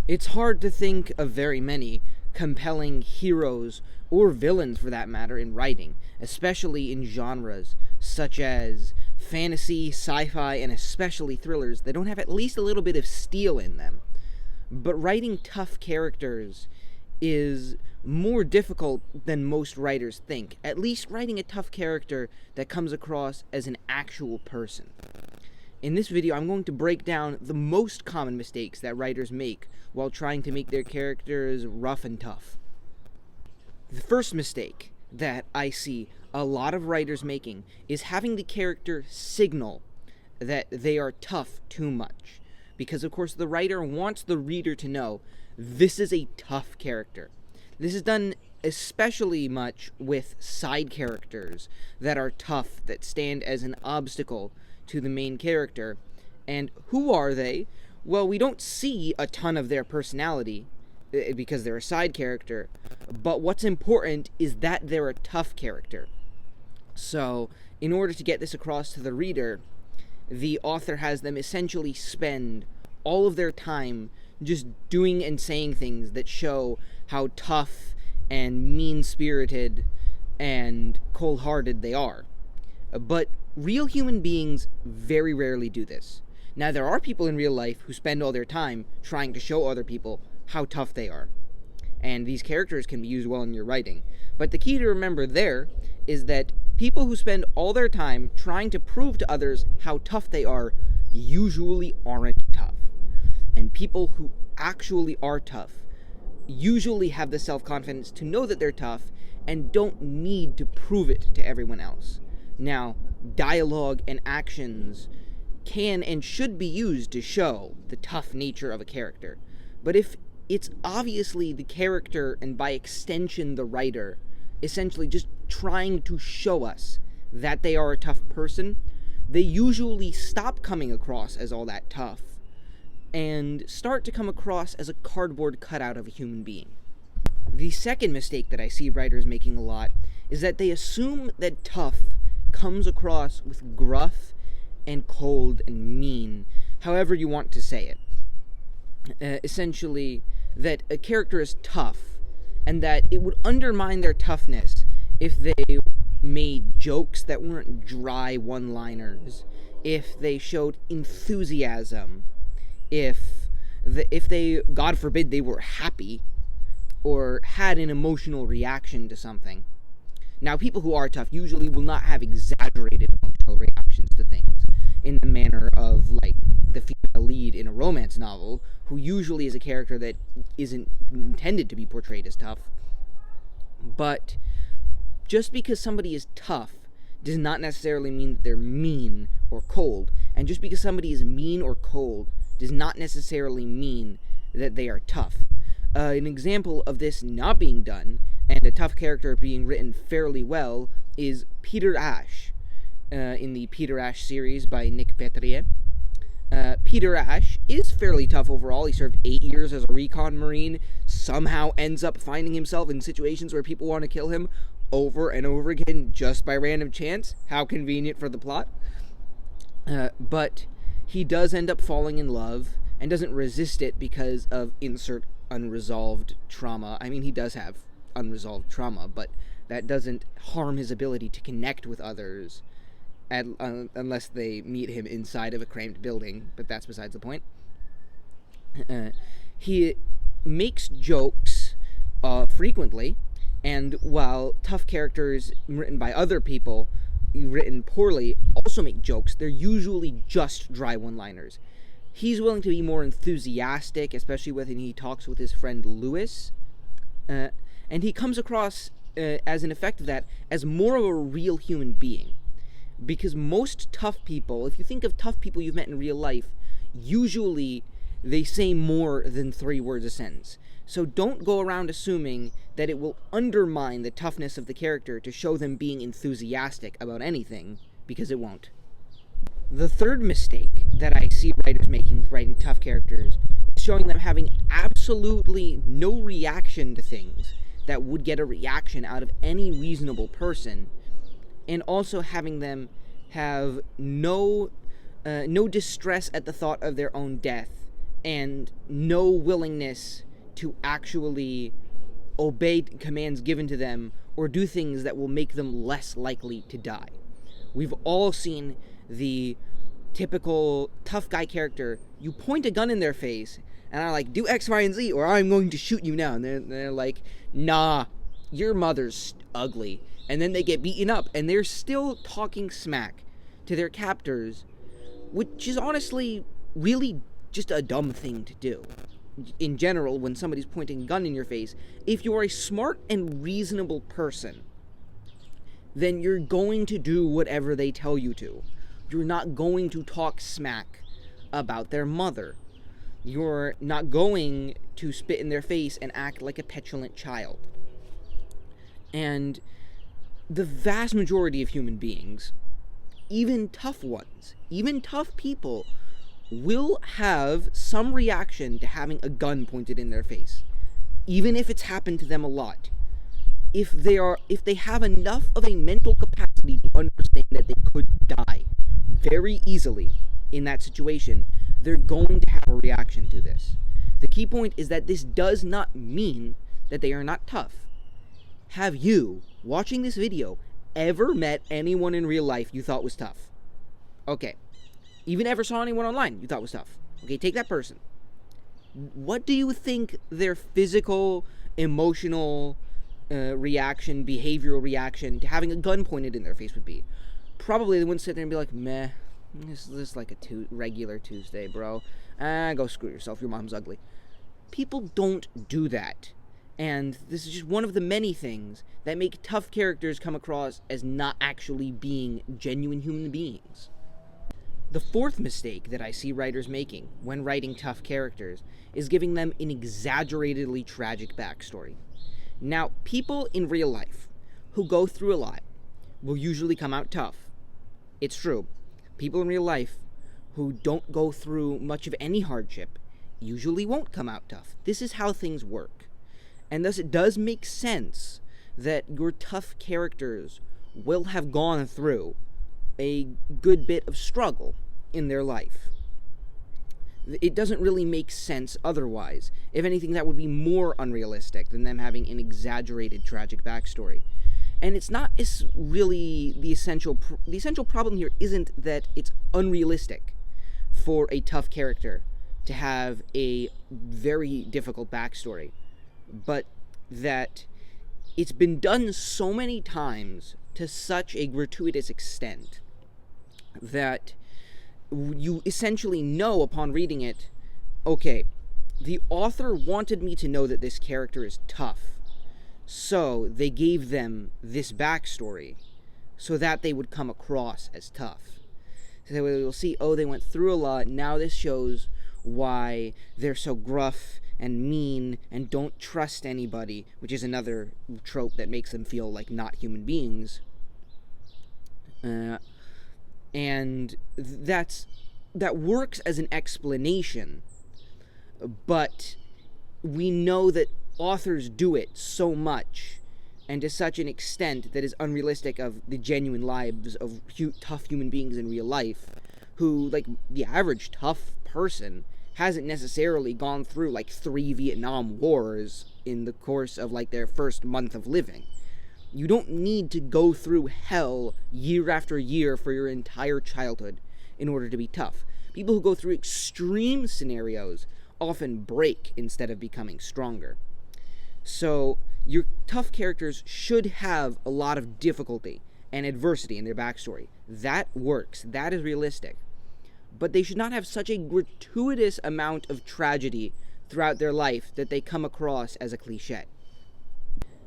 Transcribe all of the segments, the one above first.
It's hard to think of very many compelling heroes, or villains for that matter, in writing, especially in genres such as fantasy, sci-fi, and especially thrillers that don't have at least a little bit of steel in them. But writing tough characters is more difficult than most writers think, at least writing a tough character that comes across as an actual person. In this video, I'm going to break down the most common mistakes that writers make while trying to make their characters rough and tough. The first mistake that I see a lot of writers making is having the character signal that they are tough too much. Because, of course, the writer wants the reader to know this is a tough character. This is done especially much with side characters that are tough, that stand as an obstacle to the main character. And who are they? Well, we don't see a ton of their personality because they're a side character, but what's important is that they're a tough character. So, in order to get this across to the reader, the author has them essentially spend all of their time just doing and saying things that show how tough and mean-spirited and cold-hearted they are. But real human beings very rarely do this. Now, there are people in real life who spend all their time trying to show other people how tough they are. And these characters can be used well in your writing. But the key to remember there is that people who spend all their time trying to prove to others how tough they are usually aren't tough. And people who actually are tough usually have the self-confidence to know that they're tough and don't need to prove it to everyone else. Now, dialogue and actions can and should be used to show the tough nature of a character. But if it's obviously the character, and by extension the writer, essentially just trying to show us that they are a tough person, they usually stop coming across as all that tough and start to come across as a cardboard cutout of a human being. The second mistake that I see writers making a lot is that they assume that tough comes across with gruff and cold and mean, however you want to say it. Essentially, that a character is tough, and that it would undermine their toughness if they made jokes that weren't dry one-liners, if they showed enthusiasm, if they, God forbid, they were happy, or had an emotional reaction to something. Now, people who are tough usually will not have exaggerated emotional reactions to things, in the manner of, like, the female lead in a romance novel, who usually is a character that isn't intended to be portrayed as tough. But just because somebody is tough does not necessarily mean that they're mean or cold. And just because somebody is mean or cold does not necessarily mean that they are tough. An example of this not being done, and a tough character being written fairly well, is Peter Ash, in the Peter Ash series by Nick Petrier. Peter Ash is fairly tough overall. He served 8 years as a recon marine, somehow ends up finding himself in situations where people want to kill him over and over again just by random chance. How convenient for the plot. But he does end up falling in love and doesn't resist it because of insert unresolved trauma. I mean, he does have unresolved trauma, but that doesn't harm his ability to connect with others unless they meet him inside of a cramped building, but that's besides the point. He makes jokes frequently, and while tough characters written by other people, written poorly, also make jokes, they're usually just dry one-liners. He's willing to be more enthusiastic, especially when he talks with his friend Lewis, and he comes across, as an effect of that, as more of a real human being. Because most tough people, if you think of tough people you've met in real life, usually they say more than 3 words a sentence. So don't go around assuming that it will undermine the toughness of the character to show them being enthusiastic about anything, because it won't. The third mistake that I see writers making with writing tough characters is showing them having absolutely no reaction to things that would get a reaction out of any reasonable person, and also having them have no distress at the thought of their own death, and no willingness to actually obey commands given to them or do things that will make them less likely to die. We've all seen the typical tough guy character. You point a gun in their face and are like, do X, Y, and Z, or I'm going to shoot you now. And they're like, nah, your mother's ugly. And then they get beaten up, and they're still talking smack to their captors, which is honestly really just a dumb thing to do. In general, when somebody's pointing a gun in your face, if you're a smart and reasonable person, then you're going to do whatever they tell you to. You're not going to talk smack about their mother. You're not going to spit in their face and act like a petulant child. And the vast majority of human beings, even tough ones, even tough people, will have some reaction to having a gun pointed in their face, even if it's happened to them a lot. If they have enough of a mental capacity to understand that they could die very easily in that situation, they're going to have a reaction to this. The key point is that this does not mean that they are not tough. Have you, watching this video, ever met anyone in real life you thought was tough? Okay. Even ever saw anyone online you thought was tough? Okay, take that person. What do you think their physical, emotional reaction, behavioral reaction to having a gun pointed in their face would be? Probably they wouldn't sit there and be like, meh, this is like a regular Tuesday, bro. Go screw yourself, your mom's ugly. People don't do that. And this is just one of the many things that make tough characters come across as not actually being genuine human beings. The fourth mistake that I see writers making when writing tough characters is giving them an exaggeratedly tragic backstory. Now, people in real life who go through a lot will usually come out tough. It's true. People in real life who don't go through much of any hardship usually won't come out tough. This is how things work. And thus it does make sense that your tough characters will have gone through a good bit of struggle in their life. It doesn't really make sense otherwise. If anything, that would be more unrealistic than them having an exaggerated tragic backstory. And it's really the essential problem here isn't that it's unrealistic for a tough character to have a very difficult backstory, but that it's been done so many times to such a gratuitous extent that you essentially know upon reading it, okay, the author wanted me to know that this character is tough, so they gave them this backstory so that they would come across as tough. So we'll see, oh, they went through a lot, now this shows why they're so gruff and mean and don't trust anybody, which is another trope that makes them feel like not human beings. And that works as an explanation, but we know that authors do it so much and to such an extent that is unrealistic of the genuine lives of tough human beings in real life, who, like, the average tough person hasn't necessarily gone through like 3 Vietnam Wars in the course of like their first month of living. You don't need to go through hell year after year for your entire childhood in order to be tough. People who go through extreme scenarios often break instead of becoming stronger. So your tough characters should have a lot of difficulty and adversity in their backstory. That works. That is realistic. But they should not have such a gratuitous amount of tragedy throughout their life that they come across as a cliche.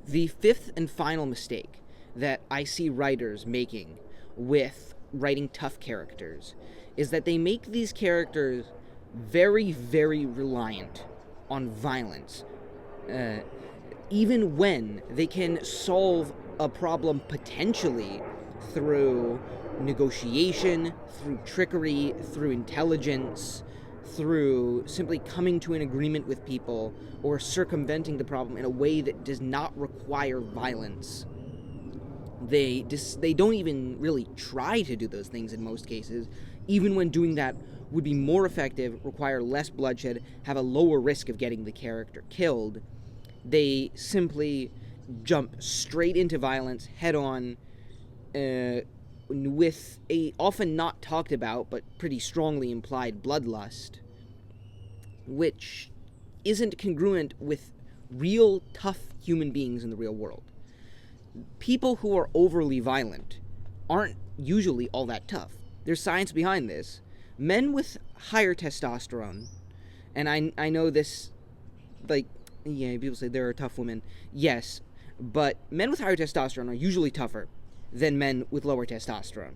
The fifth and final mistake that I see writers making with writing tough characters is that they make these characters very, very reliant on violence, even when they can solve a problem potentially through negotiation, through trickery, through intelligence, through simply coming to an agreement with people or circumventing the problem in a way that does not require violence. They don't even really try to do those things in most cases, even when doing that would be more effective, require less bloodshed, have a lower risk of getting the character killed, they simply jump straight into violence head on, with a often not talked about but pretty strongly implied bloodlust, which isn't congruent with real tough human beings in the real world. People who are overly violent aren't usually all that tough. There's science behind this. Men with higher testosterone, and I know this, like, yeah, people say there are tough women. Yes, but men with higher testosterone are usually tougher than men with lower testosterone.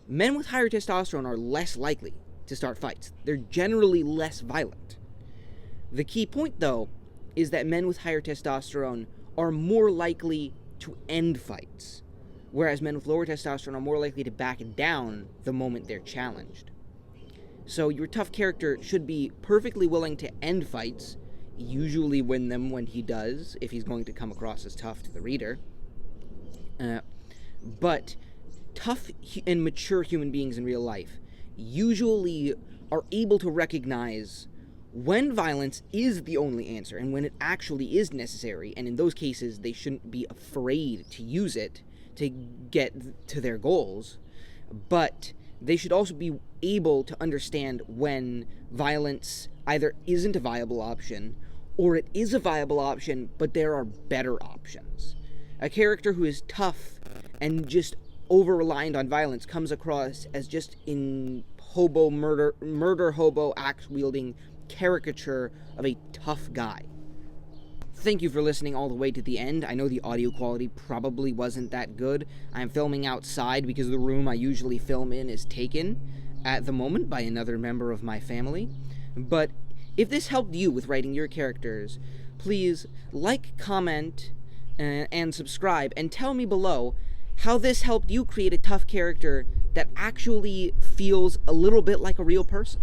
Men with higher testosterone are less likely to start fights. They're generally less violent. The key point, though, is that men with higher testosterone are more likely to end fights, whereas men with lower testosterone are more likely to back down the moment they're challenged. So your tough character should be perfectly willing to end fights, usually win them when he does, if he's going to come across as tough to the reader. But tough and mature human beings in real life usually are able to recognize when violence is the only answer and when it actually is necessary, and in those cases they shouldn't be afraid to use it to get to their goals, but they should also be able to understand when violence either isn't a viable option or it is a viable option but there are better options. A character who is tough and just over-reliant on violence comes across as just in murder hobo axe-wielding caricature of a tough guy. Thank you for listening all the way to the end. I know the audio quality probably wasn't that good. I'm filming outside because the room I usually film in is taken at the moment by another member of my family. But if this helped you with writing your characters, please like, comment, and subscribe, and tell me below how this helped you create a tough character that actually feels a little bit like a real person.